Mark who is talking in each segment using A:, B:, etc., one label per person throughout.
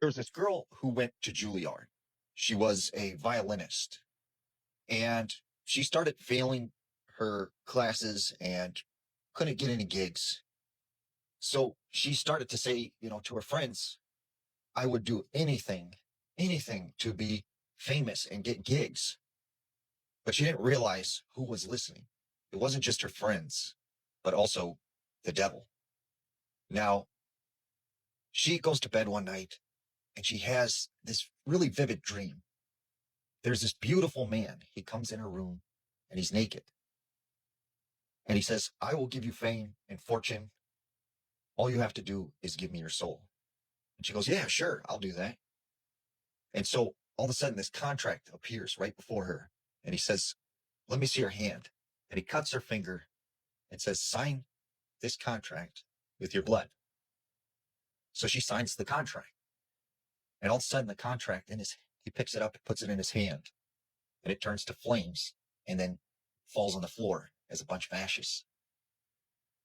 A: There was this girl who went to Juilliard. She was a violinist and she started failing her classes and couldn't get any gigs. So she started to say, to her friends, I would do anything to be famous and get gigs. But she didn't realize who was listening. It wasn't just her friends, but also the devil. Now, she goes to bed one night and she has this really vivid dream. There's this beautiful man. He comes in her room and he's naked. And he says, I will give you fame and fortune. All you have to do is give me your soul. And she goes, yeah, sure, I'll do that. And so all of a sudden, this contract appears right before her. And he says, let me see your hand. And he cuts her finger and says, sign this contract with your blood. So she signs the contract. And all of a sudden, the contract he picks it up and puts it in his hand. And it turns to flames and then falls on the floor as a bunch of ashes.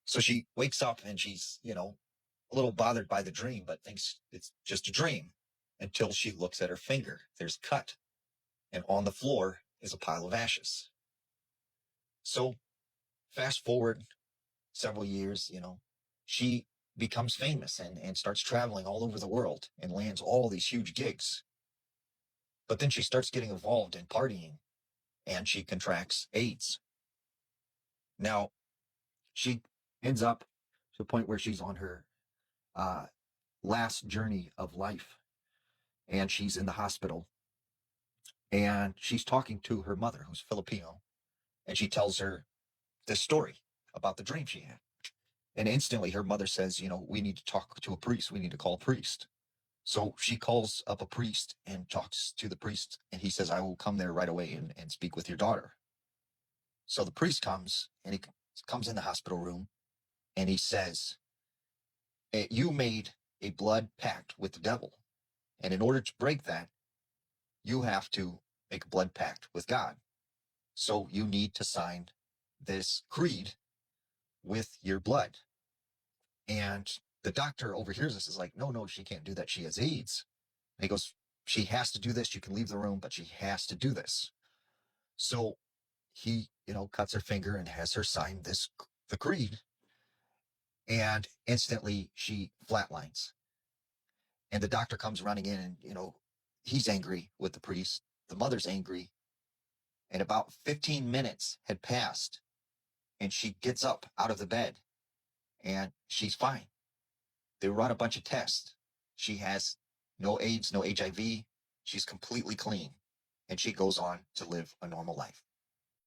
A: So she wakes up and she's, a little bothered by the dream, but thinks it's just a dream until she looks at her finger. There's a cut. And on the floor is a pile of ashes. So fast forward several years, she becomes famous and starts traveling all over the world and lands all these huge gigs. But then she starts getting involved in partying and she contracts AIDS. Now, she ends up to a point where she's on her uh, last journey of life and she's in the hospital and she's talking to her mother, who's Filipino, and she tells her this story about the dream she had. And instantly her mother says, we need to talk to a priest. We need to call a priest. So she calls up a priest and talks to the priest. And he says, I will come there right away and speak with your daughter. So the priest comes and he comes in the hospital room and he says, you made a blood pact with the devil. And in order to break that, you have to make a blood pact with God. So you need to sign this creed with your blood. And the doctor overhears this, is like, no, she can't do that. She has AIDS. And he goes, she has to do this. You can leave the room, but she has to do this. So he, cuts her finger and has her sign the creed. And instantly she flatlines. And the doctor comes running in and, he's angry with the priest. The mother's angry. And about 15 minutes had passed and she gets up out of the bed and she's fine. They run a bunch of tests. She has no AIDS, no HIV. She's completely clean. And she goes on to live a normal life.